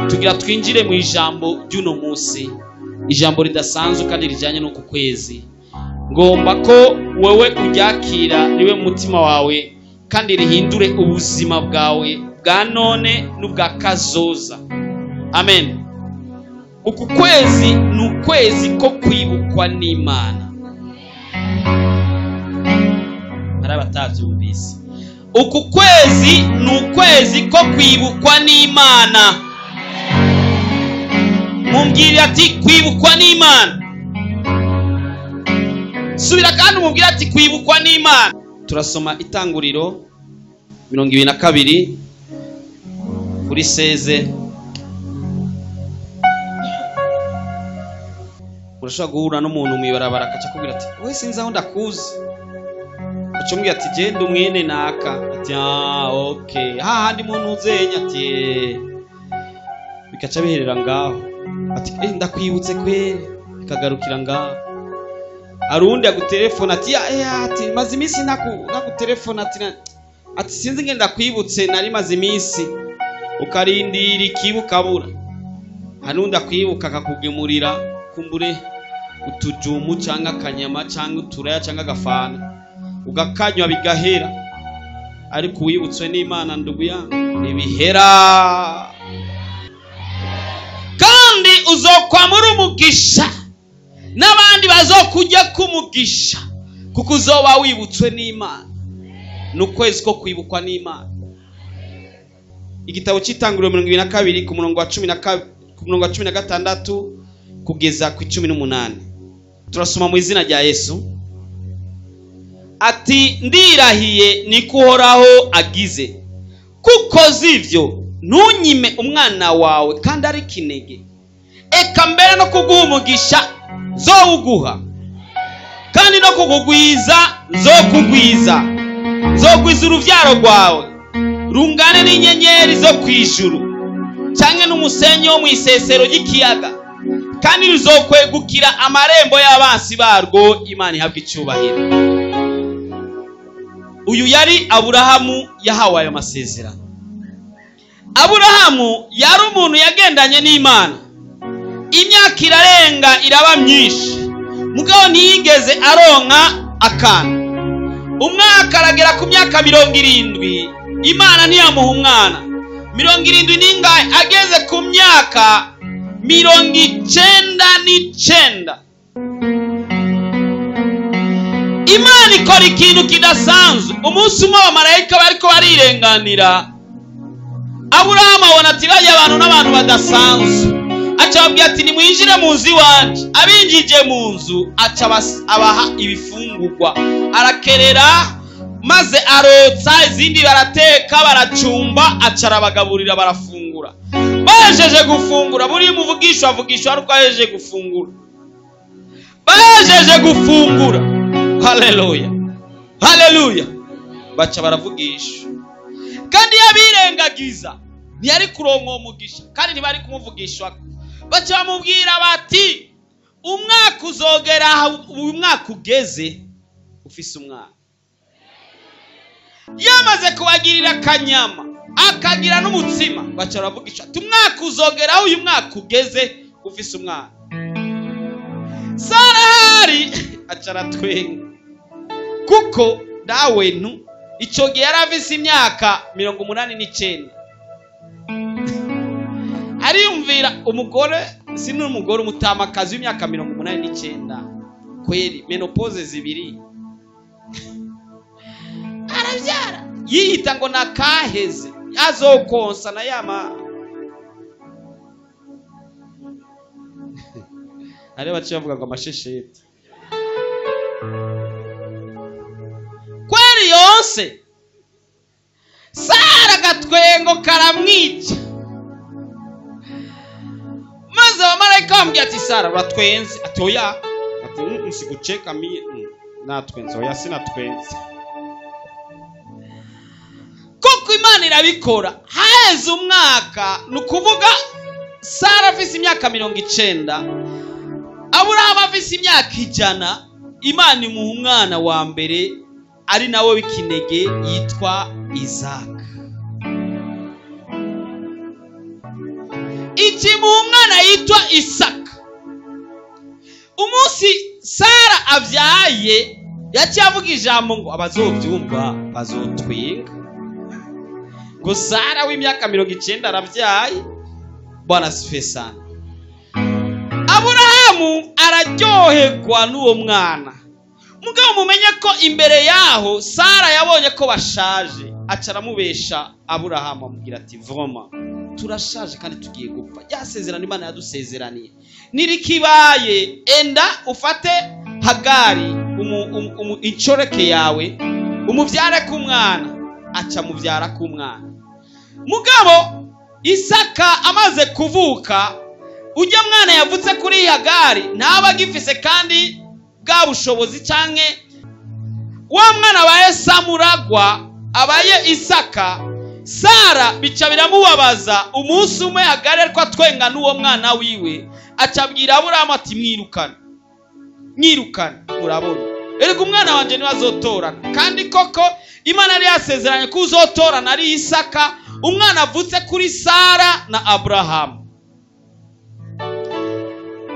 tugira twinjire mu ijambo ry'uno munsi, ijambo ridasanzwe kandi rijyanye no ku kwezi. Ngomba ko wewe uryakira niwe mutima wawe kandi rihindure ubuzima bwawe bwa none n'ubwa kazoza. Amen. Uku kwezi ni ukwezi ko kwibukwa n'Imana. Arabatavyumvise. Uku kwezi ni ukwezi ko kwibukwa n'Imana. Mumbwire ati kwibukwa n'Imana. Subira kandi mumbwire ati kwibukwa n'Imana. Turasoma Itanguriro 22 kuri 16. Urashobora guhura n'umuntu mwibarabara akaca kubwira ati we sinzi aho ndakuzi. Acumubwira ati je ndi mwene naka. Ati okay. Hahandi muntu uzenya ati bikaca biherera ngaho. Ati ndakwibutse kwere. Bikagarukira ngaho. Arundi agutelefona ati ati maze iminsi nagutelefona ati sinzi ngenda kwibutse nari maze iminsi. Ukarindira ikibukabura. Harundi akwibuka akakugemurira kumbure utujumu cyangwa akanyama cyangwa uturaya cyangwa agafana, ugakanywa bigahera. Ariko wibutswe n'Imana ndugu yangu ntibihera, kandi uzokwamura umugisha n'abandi bazokujya kumugisha kuko uzoba wibutswe n'Imana. Nukwezi ko kwibukwa n'Imana. Igitabo cy'Itanguriro 22 ku murongo wa 16 kugeza ku 18. Turasoma mu izina rya Yesu. Ati ndirahiye nikuhoraho agize, kuko zivyo ntunyime umwana wawe kandi ari kinege, eka mbere no kuguha umugisha zowuguha, kandi no kugugwiza zokugwiza. Zogwiza uruvyaro rwawe rungane n'inyenyeri zo kwijuru canke n'umusenyi wo mwisesero ry'ikiyaga, kandi ruzokwegukira amarembo y'abansi barwo. Imana ihabwe icyubahiro. Uyu yari Aburahamu yahawe ayo masezerano. Aburahamu yari umuntu yagendanye n'Imana, imyaka irarenga iraba myinshi, mugabo ntiyigeze aronka akana. Umwaka aragera ku myaka 70, Imana ntiyamuha umwana. 70 ningahe? Ageze ku myaka 99. Imana ikora ikintu kidasanzwe. Umunsi umwe abamarayika bariko barirenganira, Aburahamu abona ati bajya abantu n'abantu badasanzwe. Aca ababwira ati nimwinjire mu nzu iwanje. Abinjije mu nzu aca abaha ibifungurwa, arakerera maze arotsa, izindi barateka baracumba, aca arabagaburira barafungura. Bajeje gufungura, buri muvugisho avugishwa ariko ajeje gufungura. Bajeje gufungura, haleluya haleluya, baca baravugisha. Kandi yabirengagiza ntiyari kuronka umugisha, kandi ntibari kumuvugishwa. Baca bamubwira bati umwaka uzogera, uyu mwaka ugeze ufise umwana. Yamaze kubagirira akanyama akagira n'umutsima, baca baravugisha ati umwaka uzogera, uyu mwaka ugeze ufise umwana. Sarahari aca aratwenga kuko dawe ntu icyo gihe yari afise imyaka 89. Ariyumvira umugore, si n'umugore umutamakazi w'imyaka 89 kweri, menopause zibiri. Arabyara yiyita ngo nakaheze azokonsa na yama. Ari baciye bavuga ngo amashesheti kweri yose. Sara gatwengo karamwica, maze abamarayika bambwira ati Sara uratwenze. Ati oya, ati nsiguceka miye natwenze. Oya sinatwenze. Kuko Imana irabikora. Haheze umwaka, nukuvuga Sara afise imyaka 90, Aburahamu afise imyaka 100. Imana imuha umwana wa mbere ari nawe w'ikinege yitwa Isaka. ikimuha umwana yitwa Isaka. Umunsi Sara avyaye yaciye avuga ijambo ngo abazovyumva bazotwenga. Ngo Sara w'imyaka 90 aravyaye. Bwana sife sana. Aburahamu araryoherwa n'uwo mwana. Mugabo mumenye ko imbere yaho Sara yabonye ko bashaje, aca aramubesha Aburahamu amubwira ati vraiment turashaje kandi tugiye gupfa. Yasezerano Imana yadusezeraniye nirikibaye, enda ufate Hagari incoreke yawe umuvyare ku mwana. Aca muvyara ku mwana. Mugabo Isaka amaze kuvuka, ujya mwana yavutse kuri Hagari ntaba gifise kandi bwa bushobozi canke wa mwana waye Samuragwa abaye Isaka. Sara bica biramubabaza. Umunsi umwe Hagari ariko atwenga n'uwo mwana wiwe, acabwira Aburahamu ati mwirukane murabona erega umwana wanje niwe azotorana. Kandi koko Imana yari yasezeranye ko uzotorana ari Isaka, umwana avutse kuri Sara na Aburahamu.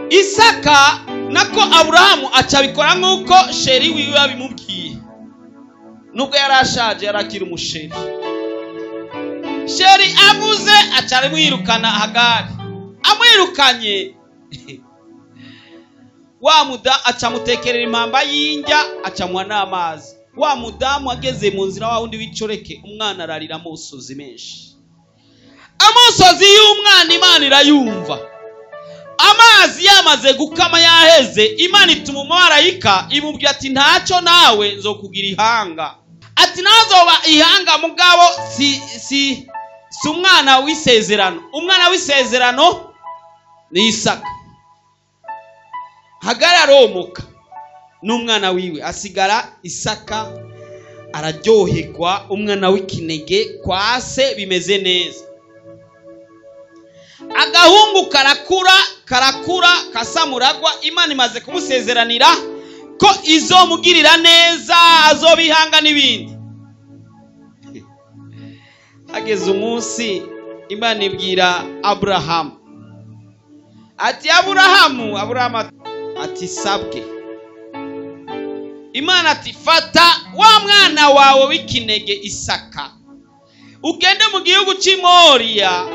Isaka nako Aburahamu acabikora nk'uko sheri wiwe abimubwiye. Nubwo yarashaje yarakira umusheri. Sheri avuze acari mwirukana Hagari. Amwirukanye wa muda acamutekerera impamba y'injya, acamuha n'amazi. Wa mudamu ageze mu nzira wa wundi w'icoreke, umwana ararira amusozi menshi. Amusozi y'umwana Imana irayumva. Amazi yamaze gukama yaheze, Imana ituma umumarayika imubwira ati ntacyo nawe nzokugira ihanga. Ati nazoba ihanga mugabo si umwana w'isezerano. Umwana w'isezerano ni Isaka. Hagari aromoka n'umwana wiwe, asigara Isaka araryoherwa. Umwana w'ikinege kwa se bimeze neza. Agahungu karakura kasamuragwa. Imana imaze kumusezeranira ko izomugirira neza, azobihanga n'ibindi. Hageze umunsi Imana ibwira Aburahamu ati Aburahamu ati sabwe. Imana ati fata wa mwana wawe w'ikinege Isaka ugende mu gihugu cy'Imoriya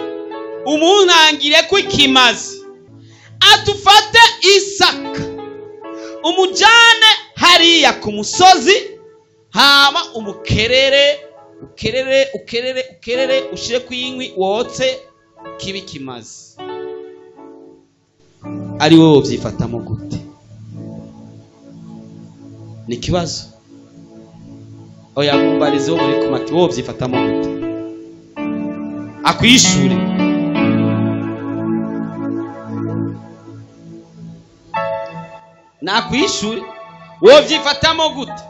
umuntangire ko ikimazi. Atufate Isaka umujane hariya ku musozi, hama umukerere ushire ku inkwi wotse kibi kimazi. Ari wowe ubyifatamo gute? Ni kibazo. Oya mumbarize wo muri kumati wowe ubyifatamo gute? Akwishure. Nakwishure wowe ubyifatamo gute?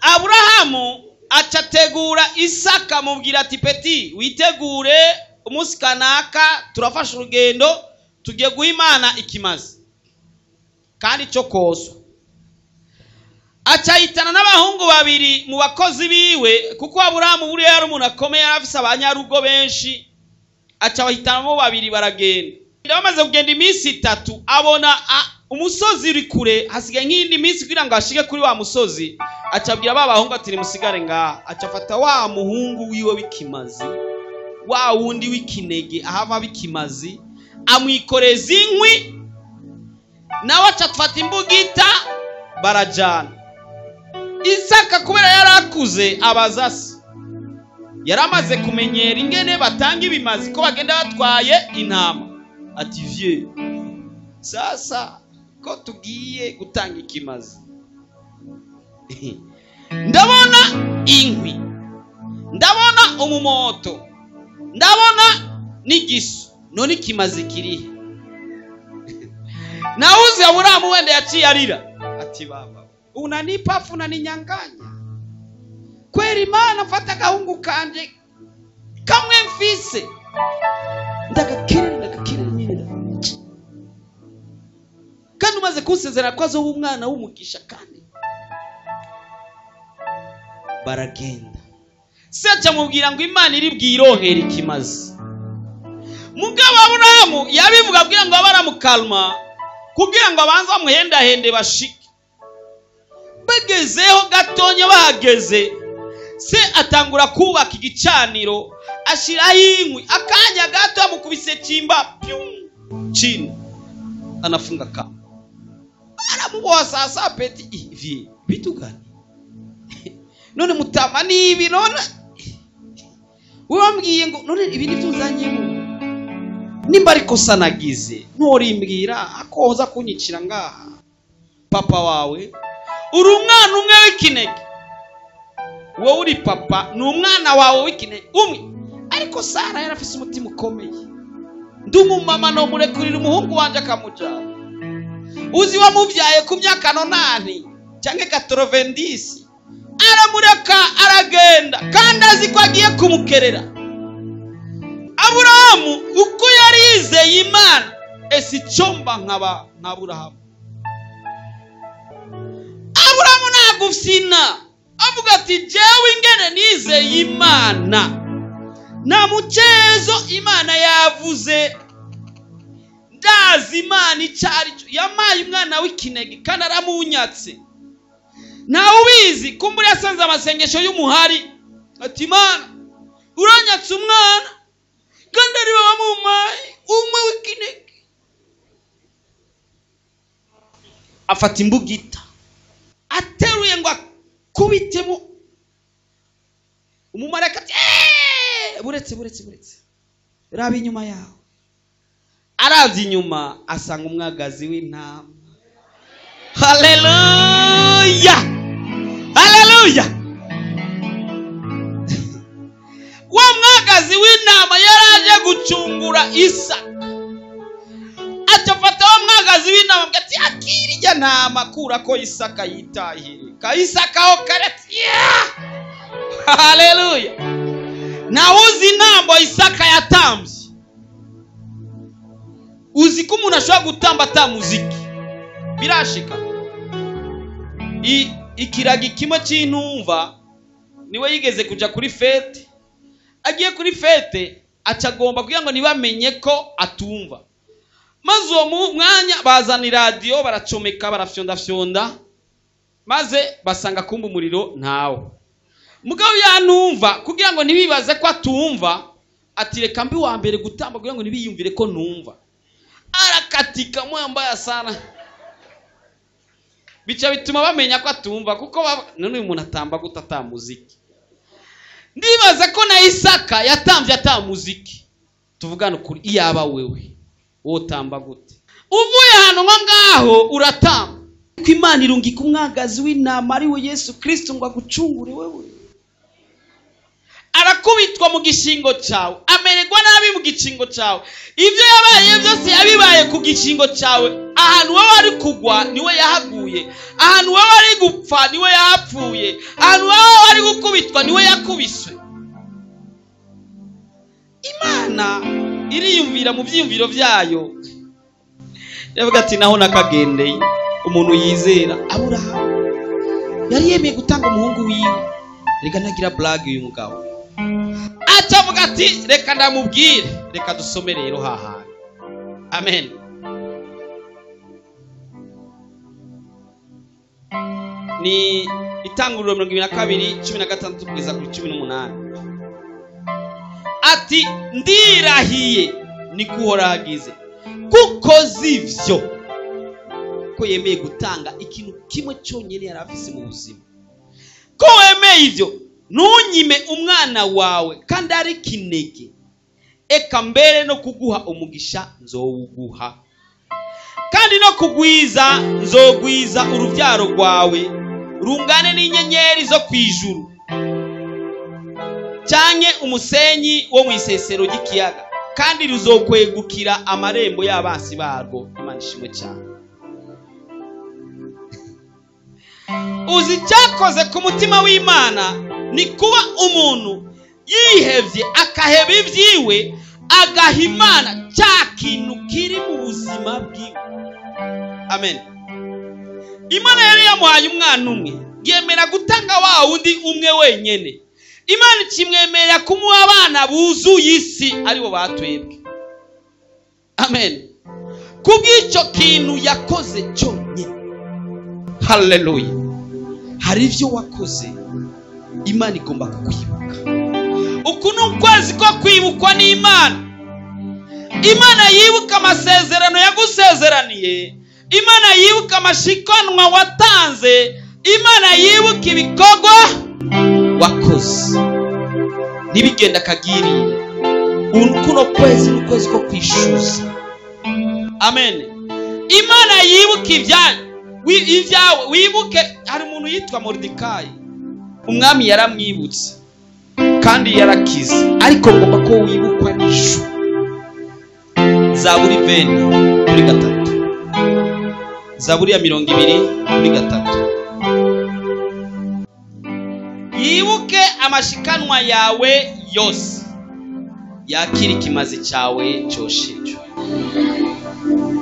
Aburahamu acategura Isaka mubwira ati peti witegure umunsi kanaka turafasha urugendo tugiye guha Imana ikimazi kandi cyo koso. Acayitana n'abahungu babiri mu bakozi biwe, kuko Aburahamu buri yari umuntu akomeye, yarafise abanyarugo benshi. Acabahitamo babiri baragenda. Bamaze kugenda iminsi 3 abona umusozi uri kure, hasigaye nk'indi minsi kugira ngo ashike kuri wa musozi. Acabwira babahungu ati nimusigare ngaha. Acafata wa muhungu wiwe w'ikimazi, wa wundi w'ikinege ahava bikimazi, amwikoreza inkwi, nawe acafata imbugita barajana. Isaka kubera yarakuze abazasi, yaramaze kumenyera ingene batanga ibimazi ko bagenda batwaye intama. Ati vieux, sasa ko tugiye gutanga ikimazi, ndabona inkwi, ndabona umumoto, ndabona n'igisu, none ikimazi kirihe? Nauzi Aburahamu wende yaciye arira ati baba unanipa afu unaninyanganya kweli, Imana mfata gahungu kanje kamwe mfise ndagakirira nyine, kandi umaze kusezera kwazo umwana w'umugisha. Kandi baragenda, se aca mubwira ngo Imana iri bwironkera ikimazi. mugabo Aburahamu yabivuga kugira ngo baramukalma kugira ngo abanze bamuhendahende bashike. Bagezeho gatonya bahageze, se atangura kubaka igicaniro, ashiraho inkwi, akanya gato amukubise chimba chini anafunga kamba. Aramuboha sasa peti hivi vitu gani? None mutama ni ibi none wambwiye ngo none ibi nituzanyemo nimba ariko sanagize nturimbwira akoza kunyicira ngaha. Papa wawe uri umwana umwe w'ikinege, wowe uri papa ni umwana wawe w'ikinege umwe, ariko Sara yarafise umutima ukomeye. Ndumumama no murekurira umuhungu wanje akamujana. Uzi wamuvyaye ku myaka 8 canke 90, aramureka aragenda kandi azi ko agiye kumukerera. Aburahamu uko yari yizeye Imana esicomba nkaba nk'Aburahamu. Aburahamu nagufsina avuga ati jewe ingene nizeye Imana na mucezo Imana yavuze, ndazi Imana icari cyo yamaye umwana w'ikinege kandi aramunyatse. Nawe ubizi kumbura yasanze amasengesho y'umuhari ati Imana uranyatse umwana kandi ari baba mumaye umwe w'ikinege. Afata imbugita ateruye ngo akubitemo umumarayika ati buretse raba inyuma yawe. Arazi inyuma asanga umwagazi w'intama. Haleluya, haleluya. Wa mwagazi w'intama yaraje gucungura Isaka. Atafata wa mwagazi w'intama ati akirya ntama kura ko Isaka yitahire. Ka Isaka ho karati. Haleluya. Na uzi nambo Isaka yatambye. Uzi ko umuntu ashobora gutamba ata muziki birashika. Ikiragi kimwe cy'intumva niwe yigeze kuja kuri fete. Agiye kuri fete acagomba kugira ngo nibamenye ko atumva. Maze uwo mwanya bazana radio baracomeka barafyonda maze basanga kumba umuriro ntawo. Mugabo yantumva kugira ngo nibibaze ko atumva, ati reka mbi wa mbere gutamba kugira ngo nibiyumvire ko numva. Arakatika mwambaya sana. Bica bituma bamenya ko atumva kuko none umuntu atamba gutata muziki. Ndibaza ko na Isaka yatambye ata muziki. Tuvugana ukuri iyaba wewe wotamba gute? Uvuye hano ngaho uratamba. Ko Imana irungika umwagazi w'intama ari we Yesu Kristo ngo agucungure wewe. Arakubitwa mu gishingo cyawe, amererwa nabi mu gishingo cyawe. Ibyo yabaye byose yabibaye ku gishingo cyawe. Ahantu wowe ari kugwa niwe yahaguye, ahantu wowe ari gupfa niwe yahapfuye, ahantu wowe ari gukubitwa niwe yakubiswe. Imana iriyumvira mu byiyumviro byayo. Yavuga ati naho nakagendeye umuntu yizera Aburahamu yari yemeye gutanga umuhungu wiwe. Reka nagira blague uyu mugabo. Atavuga ati reka ndamubwire, reka dusome rero haha. Amen. Ni Itanguriro 22:16 kugeza kuri 18. Ati ndirahiye ni kuhoragize kuko zivyo ko yemeye gutanga ikintu kimwe cyonyine yari afise mu buzima. Ko wemeye ivyo nunyime umwana wawe kandi ari kinege, eka mbere no kuguha umugisha nzowuguha, kandi no kugwiza nzogwiza urubyaro rwawe rungane n'inyenyeri zo kwijuru canke umusenyi wo mwisesero ry'ikiyaga, kandi ruzokwegukira amarembo y'abasi barwo. Imana ishimwe cyane. Uzi cyakoze ku mutima w'Imana ni kuba umuntu yihevye akaheba ivyiwe agaha Imana cya kintu kiri mu buzima bwiwe. Amen. Imana yari yamuhaye umwana umwe, yemera gutanga wa wundi umwe wenyene. Imana ikimwemerera kumuha abana buzuye isi ari bo batwebwe. amen, kubw'icyo kintu yakoze cyonyine. Haleluya. Hari ibyo wakoze Imana igomba kukwibuka. Uku ni ukwezi ko kwibukwa n'Imana. Imana yibuka amasezerano yagusezeraniye, Imana yibuka amashikanwa watanze, Imana yibuka ibikorwa wakoze. Nibigenda kagiri kuno kwezi n'ukwezi ko kwishuza. Amen. Imana yibuka ibyawe, wibuke. Hari umuntu yitwa Moridekayi, umwami yaramwibutse kandi yarakize, ariko ngomba ko wibukwa n'ijuru. Zaburi 20:3, Zaburi ya 20:3. Yibuke amashikanwa yawe yose, yakira ikimazi cyawe cyosheje.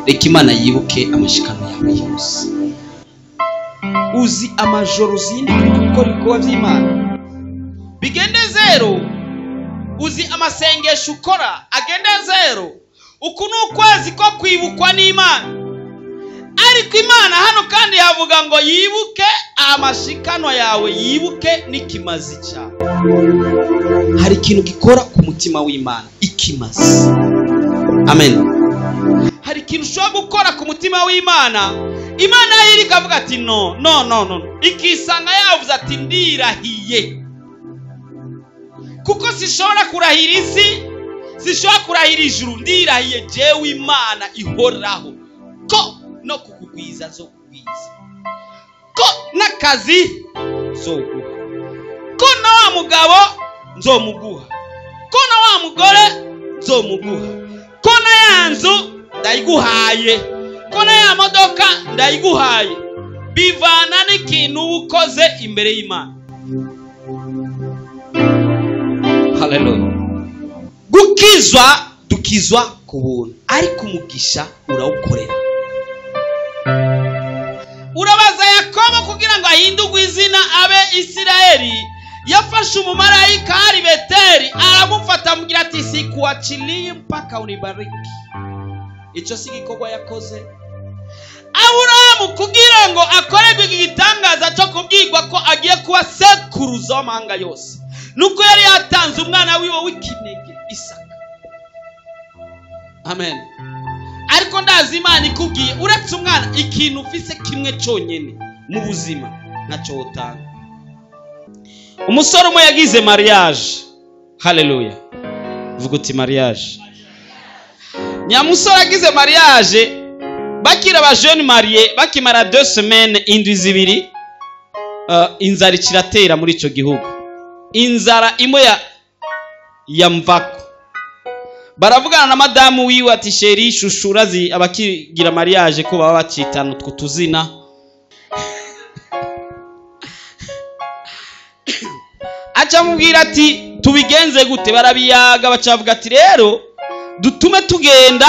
Reka Imana yibuke amashikanwa yawe yose. Uzi amajoro uzindi gukora ibikorwa by'Imana bigende zero. Uzi amasengesho ukora agende zero. Uku ni ukwezi ko kwibukwa n'Imana. Ariko Imana hano kandi yavuga ngo yibuke amashikanwa yawe, yibuke n'ikimazi cyawe. Hari ikintu gikora ku mutima w'Imana, ikimazi. Amen. Hari ikintu ushobora gukora ku mutima w'Imana, Imana yiri ikavuga ati no, ikisanga yavuze ati ndirahiye. Kuko sishobora kurahira isi, sishobora kurahira ijuru, ndirahiye jewe Imana ihoraho ko no kukugwiza zo kugwiza, ko n'akazi zoguha, ko na wa mugabo nzomuguha, ko na wa mugore nzomuguha, ko na ya nzu ndayiguhaye, ko na ya modoka ndayiguhaye. Bivana n'ikintu ukoze imbere y'Imana. Haleluya. Gukizwa dukizwa ku buntu, ariko umugisha urawukorera. Urabaza Yakobo kugira ngo ahindurwe izina abe Isirayeli, yafashe umumarayika ari Beteli, aramufata amugira ati sikuachilie mpaka unibariki. Icyo si gikorwa yakoze. Aburahamu kugira ngo akorerwe igitangaza cyo kubwirwa ko agiye kuba sekuruza w'amahanga yose, nuko yari yatanze umwana wiwe w'ikinege Isaka. Amen. Ariko ndazi Imana ikubwiye uretse umwana, ikintu ufise kimwe cyonyine mu buzima ntacyo wotanga. Umusore umwe yagize mariage. Haleluya. Vuga uti mariage. Nyamusore agize mariage, bakira ba jeune marié, bakimara 2 semaines, indwi zibiri, inzara ikiratera muri ico gihugu. Inzara imwe ya mvako. Baravugana na madamu wiwe ati sheri shushurazi abakigira mariage ko baba bacitana utwo tuzina. Acha mubwira ati tubigenze gute? Barabiyaga bacavuga ati rero dutume tugenda,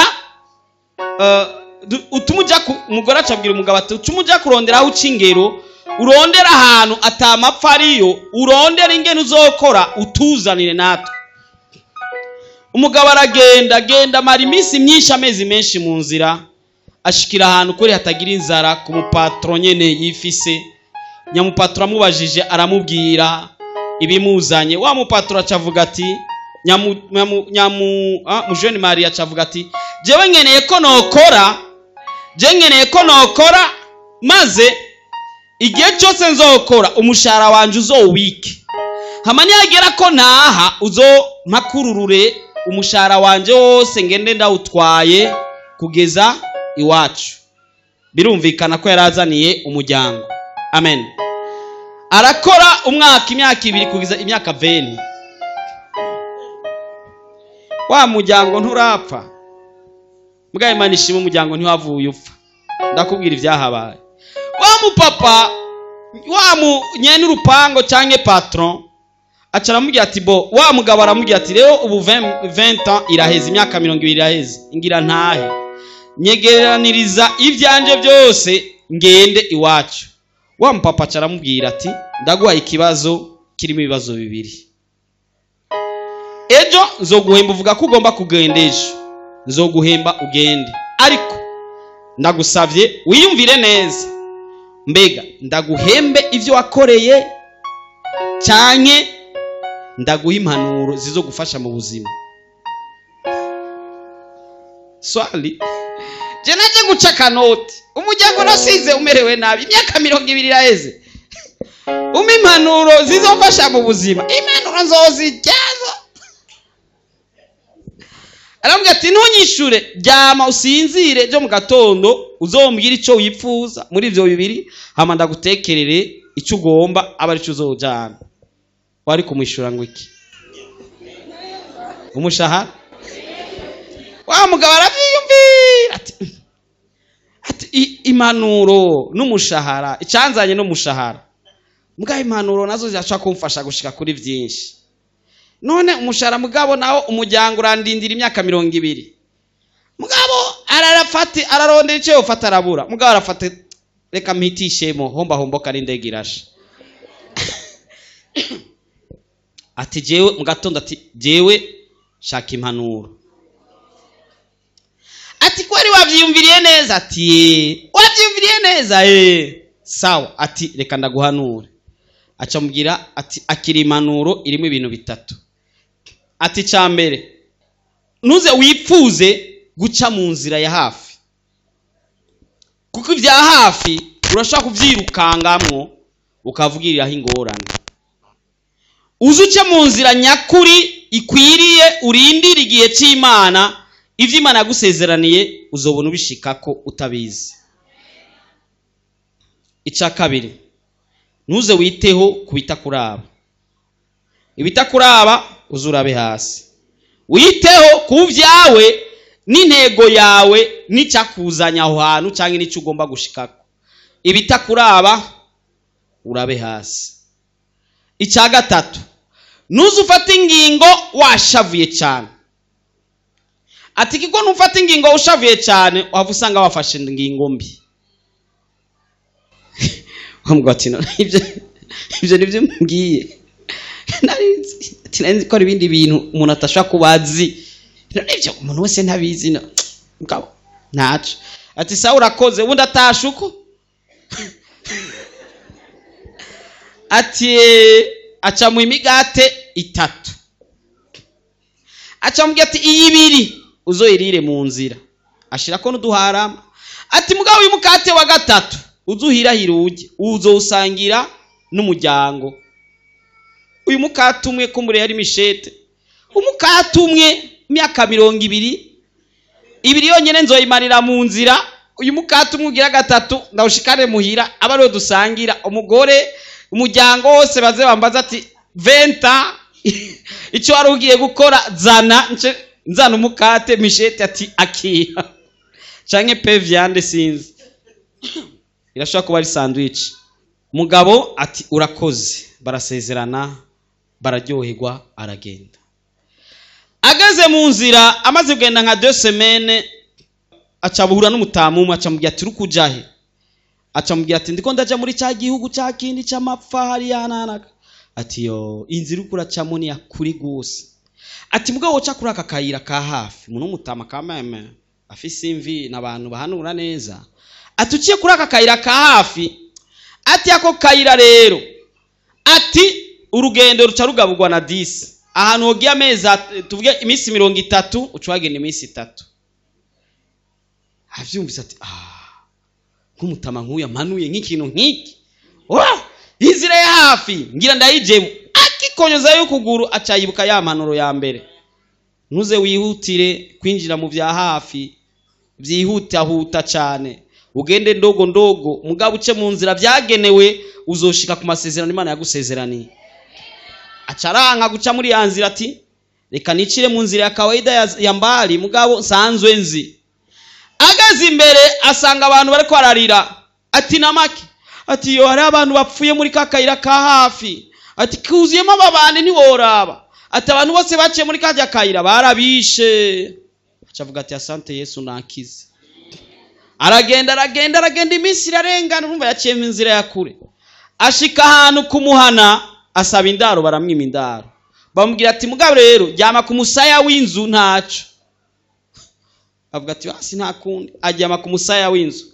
utumuja umugore acabwira umugabo ati utumuja kurondera aho ucingero, urondera ahantu atamapfa ariyo, urondera ingene uzokora utuzanire natwe. Umugabo aragenda mara iminsi myinshi, amezi menshi mu nzira, ashikira ahantu kuri hatagira inzara ku mupatron nyene yifise. Nyamupatron amubajije aramubwira ibimuzanye. Wa mupatron acavuga ati mujeni Maria acavuga ati jewe nkeneye ko nokora, maze igihe cyose nzokora umushahara wanje uzowike. Hamani yagera ko naha uzompakururure umushahara wanje wose ngende ndawutwaye kugeza iwacu. Birumvikana ko yarazaniye umuryango. Amen. Arakora umwaka, imyaka 2 kugeza imyaka 20. Wa muryango nturapfa. Mugaye Imana ishima umuryango ntiwavuye upfa. Ndakubwira ivyahabaye. Wa mupapa, wa nyene urupango canke patron, acara mugira ati bo, wa mugabo aramugira ati rero ubu 20 ans iraheze, imyaka 20 iraheze, ingira ntahe nyegeraniriza ivyanje byose ngende iwacu. Wa mupapa acara mubwira ati ndaguha ikibazo kirimo ibibazo bibiri. Ejo nzoguhemba uvuga ko ugomba kugenda ejo, nzoguhemba ugende, ariko ndagusavye wiyumvire neza, mbega ndaguhembe ivyo wakoreye canke ndaguha impanuro zizogufasha mu buzima? Swali, je naje guca kanoti, umuryango nasize umerewe nabi, imyaka 20 iraheze, impanuro zizofasha mu buzima, impanuro nzozijyaza. Arambwira ati ntunyishure, ryama usinzire, byo mu gatondo uzombwira ico wipfuza muri ivyo bibiri, hama ndagutekerere ico ugomba aba ari cyo uzojana. Wari kumwishura ngo iki? Umushahara? Wa mugabo aravyiyumvira ati impanuro n'umushahara, icanzanye n'umushahara, mugabo impanuro nazo ziraca kumfasha gushika kuri vyinshi. None umushahara mugabo nawo umuryango urandindira imyaka 20, mugabo ararondera ico yofata arabura, mugabo arafata reka mpitishemo homba kari ndege irashe. Ati jewe mu gatondo, ati jewe shaka impanuro. Ati kwari wavyiyumviriye neza? Ati wavyiyumviriye neza sawa. Ati reka ndaguhanure. Aca mubwira ati akiri impanuro irimo ibintu bitatu. Ati cyambere, nuze wipfuze guca mu nzira ya hafi, kuko ivya hafi urashaka kuvyirukangamwo ukavugiriraho ingorane. Uzuce mu nzira nyakuri ikwiriye, urindira igihe c'Imana, ivyo Imana yagusezeraniye uzobona ubishikako utabizi. Ica kabiri, nuze witeho kubitakuraba, ibitakuraba uzurabe hasi. Witeho kuvyawe n'intego yawe n'icakuzanya aho hantu canke n'ico ugomba gushikako, ibitakuraba urabe hasi. Ica gatatu, nuze ufata ingingo washavuye cyane. Ati kiko nufata ingingo ushavuye cyane wava usanga wafashe ingingo mbi. Wamugwatino ivyo nivyo mbwiye. Nari ko ibindi bintu umuntu atashaka kubazi. Ivyo umuntu wese ntabizi no. Mugabo ntaco. Ati sawa urakoze, ubundi atashuko. Ati aca mu imigate 3. Aca mubwira ati iyi 2 uzoyirire mu nzira, ashirako n'uduharama. Ati mugabo uyu mukate wa 3 uzuhirahira uje, uzowusangira n'umuryango. Uyu mukate umwe kumbure yari mishete, umukate umwe imyaka 20 ibiri yonyene nzoyimarira mu nzira. Uyu mukate umwe ugira 3 ndawushikare muhira, abari dusangira, umugore umuryango wose baze bambaza ati 20 icyo wari ugiye gukora nzana umukate mishete. Ati akiha canke pe viande sinzi, irashobora kuba ari sandwich. Mugabo ati urakoze, barasezerana, bararyoherwa, aragenda. Agaze mu nzira, amaze kugenda nka 2 semaines, aca buhura n'umutamu, aca mubwira ati rukujahe? Aca mubwira ati ndiko ndaja muri cya gihugu cya kindi cy'amapfa hari yananaka. Ati yo inzira ukura camoni yakuri gose. Ati mugabo woca kuri aka kayira ka hafi, umuntu umutama kameme afise imvi n'abantu bahanura neza. Ati uciye kuri aka kayira ka hafi, ati ako kayira rero, ati urugendo ruca rugabugwa na 10. Ahantu hogiye ameza tuvuge iminsi 30, ucwagenda iminsi 3. Avyumvise ati kumutama nkuya manuye nk'ikintu nk'iki. Inzira ya hafi ngira ndayijemo, akikonyoza yo kuguru acayibuka ya manuro ya mbere. Nuze wihutire kwinjira mu bya hafi, byihuta cyane, ugende ndogo mugabo uce mu nzira byagenewe, uzoshika ku masezerano Imana yagusezeraniye. Acaranka guca muri ya nzira, ati reka nicire mu nzira ya kawaida ya mbali, mugabo sanzwe nzi. Agaze imbere asanga abantu bariko bararira. Ati namaki, ati yo hari abantu bapfuye muri kakayira ka hafi. Ati kuziyemo ababane ntiworaba. Ati abantu bose baciye muri kajya kayira barabishe. Acavuga ati asante Yesu nakize. Aragenda iminsi irarengana, urumva yaciye mu nzira ya kure. Ashika ahantu kumuhana, asaba indaro, baramwima indaro. Bamubwira ati mugabo rero ryama ku musaya w'inzu ntaco. avuga ati hasi nta kundi, ajyama ku musaya w'inzu.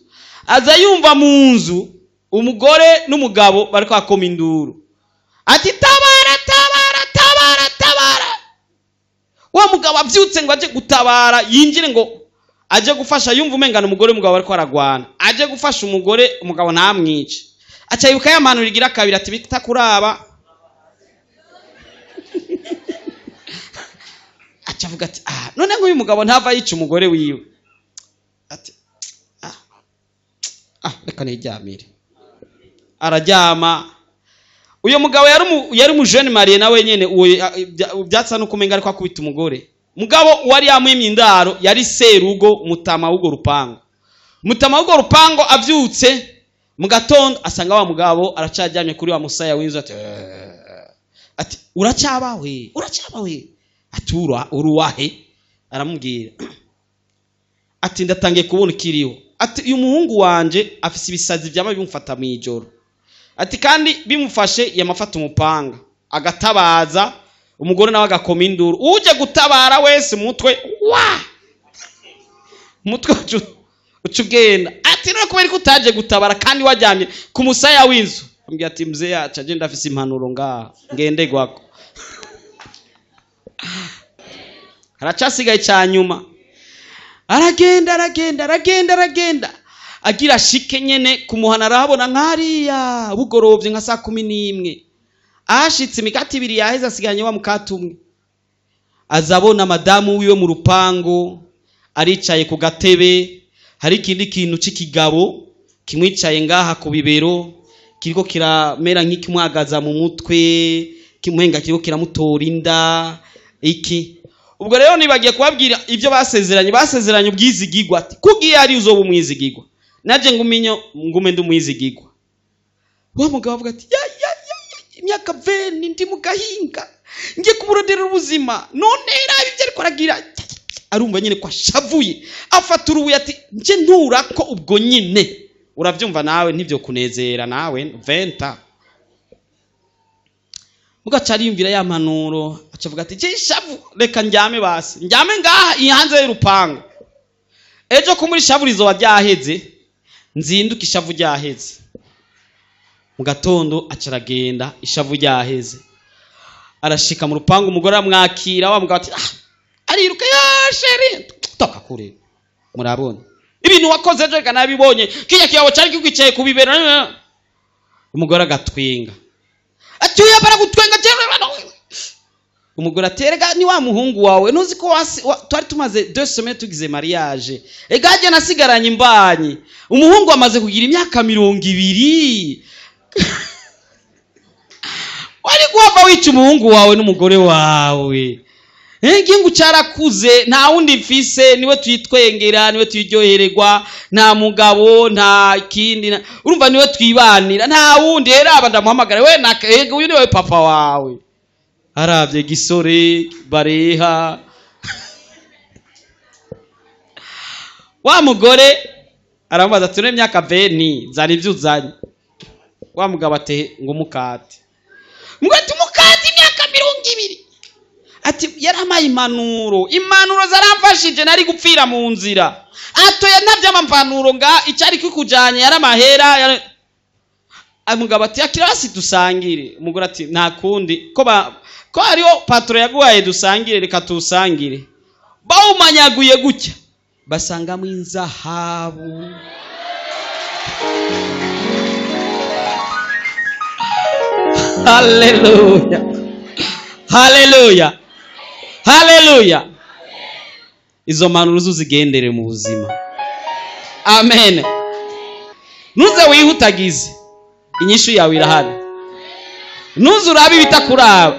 Aza yumva mu nzu umugore n'umugabo bari kwakoma induru, ati tabara tabara tabara tabara. Wa mugabo avyutse ngo aje gutabara, yinjire ngo aje gufasha, yumva umengana umugore n'umugabo bari kwaragwana, aje gufasha umugore, umugabo ntamwice. Aca yuka yamanura igira kabiri ati bitakuraba. Aca avuga ati none ngo uyu mugabo ntava yica umugore wiwe. Ati reka niryamire. Araryama. Uyo mugabo yari mu jeune marié nawe nyene, uwo byatsa no kumenga ariko akubita umugore. Mugabo wari yamwimye indaro yari serugo mutama w'ugo rupango. Mutama w'ugo rupango avyutse mu gatondo asanga wa mugabo aracajyamye kuri wa musaya w'inzu ati uracabawe atura uruwahe. Aramubwira ati ndatangiye kubona kiriho, ati uyu muhungu wanje afise ibisazi byama bimufata mu ijoro, ati kandi bimufashe yamafata umupanga agatabaza, umugore nawe agakoma induru, uje gutabara wese mutwe ucugenda. Ati no kubera ko utaje gutabara kandi wajyamye ku musaya w'inzu. Ambwira ati mzee yacu aje ndafise impanuro ngaha ngende gwako. Aracasigaye cyanyuma, aragenda agira shike nyene kumuhana, arahabona nkariya bugorovye nka saa 11. Ashitse imikati ibiri yaheze asiganye wa mukatumwe. Azabona madamu wiwe mu rupango aricaye ku gatebe, hari ikindi kintu c'ikigabo kimwicaye ngaha ku bibero, kiriko kiramera nk'ikimwagaza mu mutwe, kimwenga kiriko kiramutora inda iki. Ubwo rero nibagiye kubabwira ibyo basezeranye ubwizigirwa, ati kugiye ari uzoba umwizigirwa, naje ngume ndumwizigirwa. Wa mugabo avuga ati imyaka 20 ndi mu gahinga ngiye kumurodera ubuzima, none rabi byo ariko aragira. Arumva nyine kwa shavuye, afata urubuye ati nje ntura ko ubwo nyine. Uravyumva nawe ntivyo kunezera nawe 20. Mugacari yumvira ya mpanuro, acavuga ati je shavu reka njyame basi, njyame ngaha ihanze y'urupango, ejo ko muri shavu rizo wajyaheze nzinduka ishavu ryaheze. Mu gatondo acaragenda ishavu ryaheze, arashika mu rupango, umugore amwakira, wa mugabo ati ariruka ya sheri toka kure, murabona ibintu wakoze ejo kana bibonye kiya kiyawo cyari kikwicaye kubibera. Umugore agatwinga ati uya bara gutwenga cyane. Umugore aterega ni wa muhungu wawe, nuzi ko twari tumaze 2 semaines tugize mariage, egaje nasigaranye imbanyi, umuhungu amaze kugira imyaka 20. Wari kuva wica umuhungu wawe n'umugore wawe. Ngingu cyarakuze, nta wundi mfise, niwe tuyitwengera, niwe tuyiryohererwa, nta mugabo nta kindi, urumva niwe twibanira, nta wundi. Era abanda muhamagara we nakego, uyu niwe papa wawe. Aravye gisore bareha. Wa mugore aramubaza ati imyaka 20 zari byuzanye. Wa mugabo ate ngo mukate, mwati mukate imyaka 20. Ati yaramaye impanuro zaramfashije, nari gupfira mu nzira. Atoya navyo amampanuro nga icyari kikujanye yaramahera. Umugabo ati akirasi dusangire. Umugore ati nta kundi ko ariyo patro yaguhaye dusangire, reka tusangire. Bawumanyaguye gutya basanga mu inzahabu. Hallelujah, hallelujah, hallelujah. Izo mpanuro uzigendere mu buzima. Amen. Nuze wihutagize, inyishu yawe irahari. Nuze urabe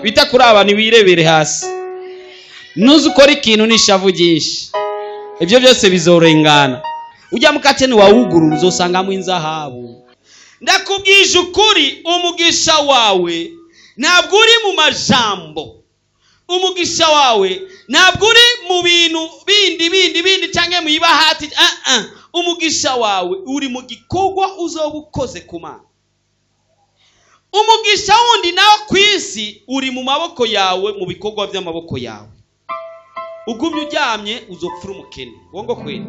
bitakuraba ni wirebere hasi. Nuze ukora ikintu nishavu byinshi, ibyo byose bizorengana. Ujya mukate ni wawugurura uzosanga mu inzahabu. Ndakubwije ukuri, umugisha wawe ntabwo uri mu majambo, umugisha wawe ntabwo uri mu bintu bindi cyangwa mu ibahati. Umugisha wawe uri mu gikorwa uzoba ukoze ku Mana. Umugisha wundi nawo kwisi uri mu maboko yawe, mu bikorwa by'amaboko yawe. ugumye uryamye uzopfura umukene wongo kweli